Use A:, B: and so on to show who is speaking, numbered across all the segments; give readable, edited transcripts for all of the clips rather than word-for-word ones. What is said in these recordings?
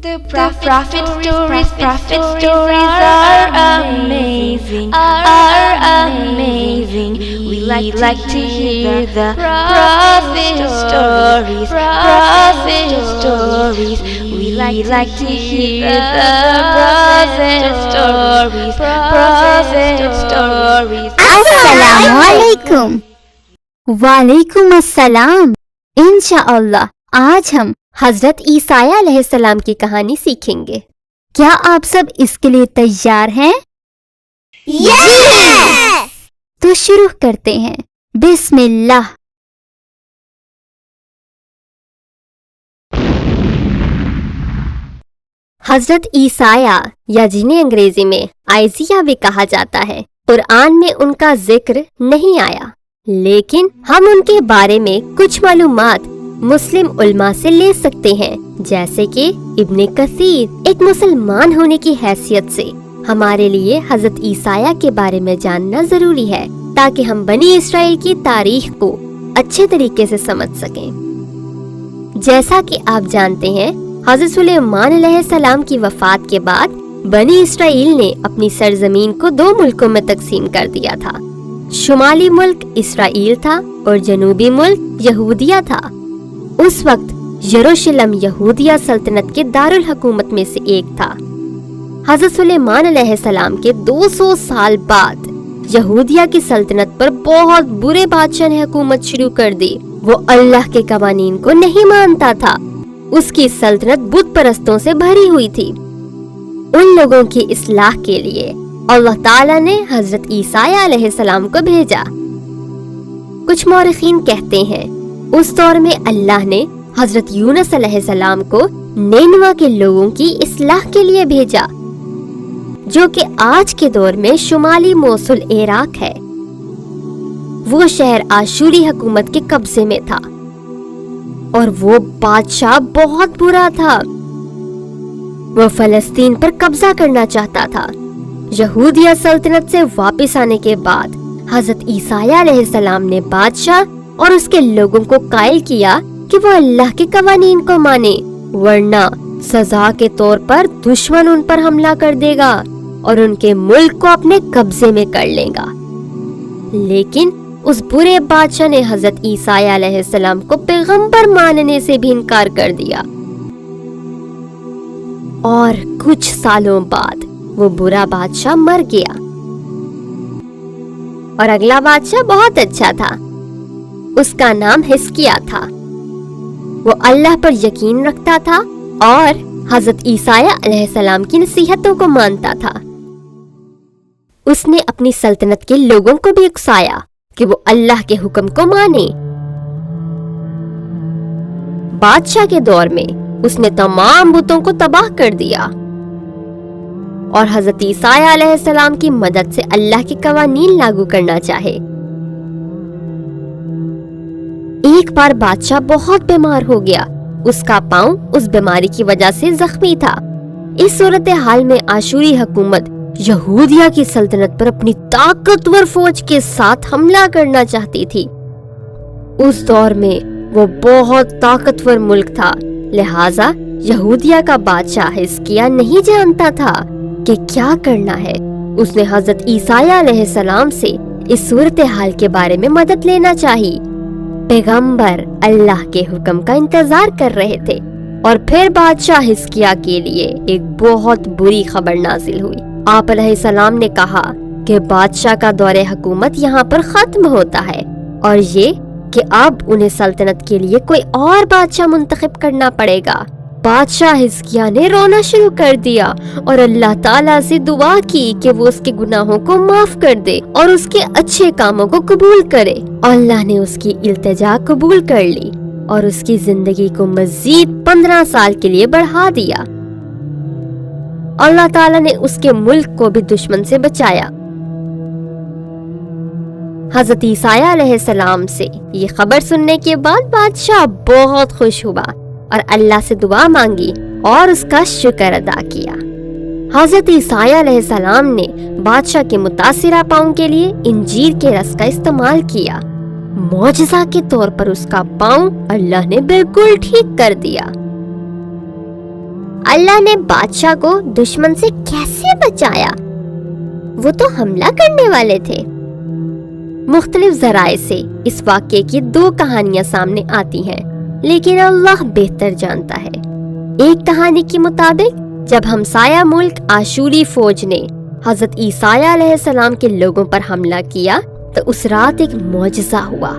A: The prophet stories are amazing. We like to hear the prophet stories. We like to hear the prophet stories.
B: अस्सलामु अलैकुम। वालेकुम अस्सलाम। इंशाअल्लाह आज हम हजरत ईसा अलैहिस्सलाम की कहानी सीखेंगे। क्या आप सब इसके लिए तैयार हैं?
C: Yes!
B: तो शुरू करते हैं। बिस्मिल्लाह। हजरत ईसाया या जिन्हें अंग्रेजी में आइजिया भी कहा जाता है, कुरान में उनका जिक्र नहीं आया, लेकिन हम उनके बारे में कुछ मालूमात मुस्लिम उल्मा से ले सकते हैं, जैसे कि इब्ने कसीर। एक मुसलमान होने की हैसियत से हमारे लिए हजरत ईसाया के बारे में जानना जरूरी है, ताकि हम बनी इसराइल की तारीख को अच्छे तरीके से समझ सकें। जैसा कि आप जानते हैं, हजरत सुलेमान अलैहिस्सलाम की वफात के बाद बनी इसराइल ने अपनी सरजमीन को 2 मुल्कों में तकसीम कर दिया था। शुमाली मुल्क इसराइल था और जनूबी मुल्क यहूदिया था। उस वक्त यरूशलेम यहूदिया सल्तनत के दारुल हुकूमत में से एक था। हजरत सुलेमान अलैहिस्सलाम के 200 साल बाद यहूदिया की सल्तनत पर बहुत बुरे बादशाह ने हुकूमत शुरू कर दी। वो अल्लाह के कवानीन को नहीं मानता था। उसकी सल्तनत बुत परस्तों से भरी हुई थी। उन लोगों की इस्लाह के लिए अल्लाह ताला ने हजरत ईसा अलैहिस्सलाम को भेजा। कुछ मौरखीन कहते हैं उस दौर में अल्लाह ने हजरत यूनुस अलैहिस्सलाम को निनवा के लोगों की इस्लाह के लिए भेजा, जो कि आज के दौर में शुमाली मोसुल इराक है। वो शहर आशूरी हुकूमत के कब्जे में था और वो बादशाह बहुत बुरा था। वो फलस्तीन पर कब्जा करना चाहता था। यहूदिया सल्तनत से वापस आने के बाद हजरत ईसा अलैहिस्सलाम ने बादशाह और उसके लोगों को कायल किया कि वो अल्लाह के कवानीन को माने, वरना सजा के तौर पर दुश्मन उन पर हमला कर देगा और उनके मुल्क को अपने कब्जे में कर लेगा। लेकिन उस बुरे बादशाह ने हजरत ईसा अलैहिस्सलाम को पैगंबर मानने से भी इनकार कर दिया और कुछ सालों बाद वो बुरा बादशाह मर गया और अगला बादशाह बहुत अच्छा था। उसका नाम हिजकिय्याह था। वो अल्लाह पर यकीन रखता था और हजरत ईसा अलैहिस्सलाम की नसीहतों को मानता था। उसने अपनी सल्तनत के लोगों को भी उकसाया कि वो अल्लाह के हुक्म को माने। बादशाह के दौर में उसने तमाम बुतों को तबाह कर दिया और हजरत ईसा अलैहिस्सलाम की मदद से अल्लाह के कवानीन लागू करना चाहे। एक बार बादशाह बहुत बीमार हो गया। उसका पांव उस बीमारी की वजह से जख्मी था। इस सूरत हाल में आशूरी हुकूमत यहूदिया की सल्तनत पर अपनी ताकतवर फौज के साथ हमला करना चाहती थी। उस दौर में वो बहुत ताकतवर मुल्क था, लिहाजा यहूदिया का बादशाह हिजकिय्याह नहीं जानता था कि क्या करना है। उसने हजरत ईसा अलैहिस्सलाम से इस सूरत हाल के बारे में मदद लेना चाहिए। पैगंबर अल्लाह के हुक्म का इंतजार कर रहे थे और फिर बादशाह हिजकिय्याह के लिए एक बहुत बुरी खबर नाजिल हुई। आप अलैहिस्सलाम ने कहा कि बादशाह का दौरे हुकूमत यहाँ पर खत्म होता है और ये कि अब उन्हें सल्तनत के लिए कोई और बादशाह मुंतखब करना पड़ेगा। बादशाह हिजकिय्याह ने रोना शुरू कर दिया और अल्लाह ताला से दुआ की कि वो उसके गुनाहों को माफ कर दे और उसके अच्छे कामों को कबूल करे। अल्लाह ने उसकी इल्तिजा कबूल कर ली और उसकी जिंदगी को मजीद 15 साल के लिए बढ़ा दिया। अल्लाह ताला ने उसके मुल्क को भी दुश्मन से बचाया। हजरत ईसा अलैहिस्सलाम से ये खबर सुनने के बाद बादशाह बहुत खुश हुआ और अल्लाह से दुआ मांगी और उसका शुक्र अदा किया। हजरत ईसा अलैहिस्सलाम ने बादशाह के मुतासिरा पाँव के लिए इंजीर के रस का इस्तेमाल किया। मौजज़ा के तौर पर उसका पाँव अल्लाह ने बिल्कुल ठीक कर दिया। अल्लाह ने बादशाह को दुश्मन से कैसे बचाया? वो तो हमला करने वाले थे। मुख्तलिफ ज़राए से इस वाक़े की 2 कहानियां सामने आती हैं, लेकिन अल्लाह बेहतर जानता है। एक कहानी के मुताबिक जब हमसाया मुल्क आशूरी फौज ने हजरत ईसा अलैहिस्सलाम के लोगों पर हमला किया तो उस रात एक मौजज़ा हुआ।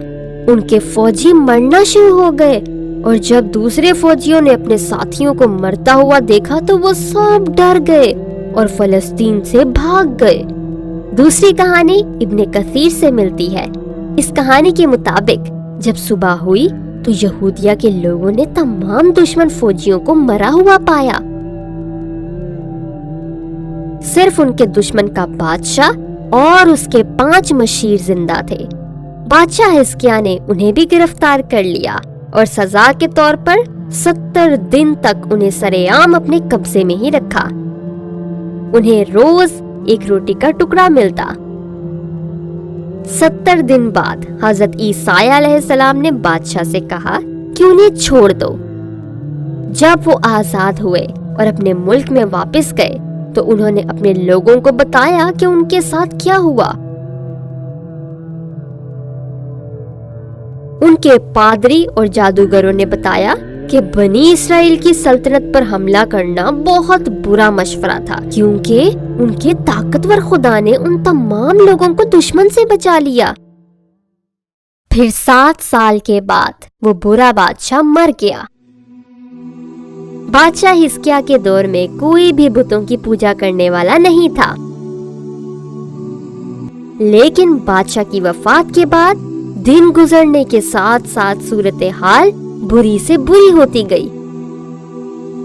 B: उनके फौजी मरना शुरू हो गए और जब दूसरे फौजियों ने अपने साथियों को मरता हुआ देखा तो वो सब डर गए और फलस्तीन से भाग गए। दूसरी कहानी इब्ने कसीर से मिलती है। इस कहानी के मुताबिक जब सुबह हुई तो यहूदिया के लोगों ने तमाम दुश्मन फौजियों को मरा हुआ पाया। सिर्फ उनके दुश्मन का बादशाह और उसके 5 मशीर जिंदा थे। बादशाह हिजकिय्याह ने उन्हें भी गिरफ्तार कर लिया और सजा के तौर पर 70 दिन तक उन्हें सरेआम अपने कब्जे में ही रखा। उन्हें रोज एक रोटी का टुकड़ा मिलता। 70 दिन बाद हजरत ईसा अलैहिस्सलाम ने बादशाह से कहा कि उन्हें छोड़ दो। जब वो आजाद हुए और अपने मुल्क में वापस गए तो उन्होंने अपने लोगों को बताया कि उनके साथ क्या हुआ। उनके पादरी और जादूगरों ने बताया कि बनी इसराइल की सल्तनत पर हमला करना बहुत बुरा मशवरा था, क्योंकि उनके ताकतवर खुदा ने उन तमाम लोगों को दुश्मन से बचा लिया। फिर 7 साल के बाद वो बुरा बादशाह मर गया। बादशाह हिजकिय्याह के दौर में कोई भी बुतों की पूजा करने वाला नहीं था, लेकिन बादशाह की वफात के बाद दिन गुजरने के साथ साथ सूरत हाल बुरी से बुरी होती गई।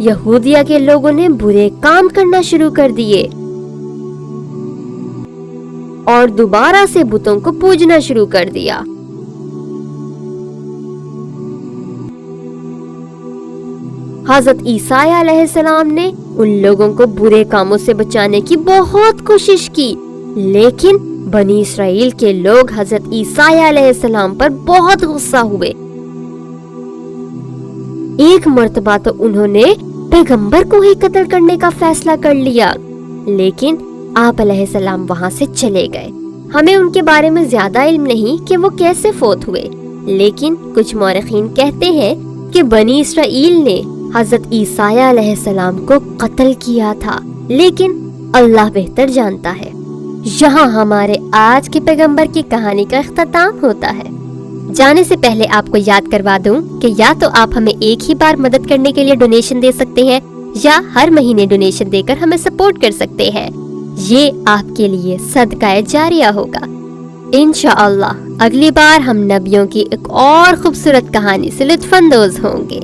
B: यहूदिया के लोगों ने बुरे काम करना शुरू कर दिए और दोबारा से बुतों को पूजना शुरू कर दिया। हजरत ईसा अलैहिस्सलाम ने उन लोगों को बुरे कामों से बचाने की बहुत कोशिश की, लेकिन बनी इसराइल के लोग हजरत ईसा अलैहिस्सलाम पर बहुत गुस्सा हुए। एक मर्तबा तो उन्होंने पैगंबर को ही कत्ल करने का फैसला कर लिया, लेकिन आप अलैहिस्सलाम वहां से चले गए। हमें उनके बारे में ज्यादा इल्म नहीं कि वो कैसे फोत हुए, लेकिन कुछ मौरखीन कहते हैं कि बनी इसराइल ने हजरत ईसा अलैहिस्सलाम को कत्ल किया था, लेकिन अल्लाह बेहतर जानता है। यहाँ हमारे आज के पैगंबर की कहानी का इख्तिताम होता है। जाने से पहले आपको याद करवा दूं कि या तो आप हमें एक ही बार मदद करने के लिए डोनेशन दे सकते हैं या हर महीने डोनेशन देकर हमें सपोर्ट कर सकते हैं। ये आपके लिए सदका जारिया होगा। इंशाअल्लाह अगली बार हम नबियों की एक और खूबसूरत कहानी से लुत्फानंदोज होंगे।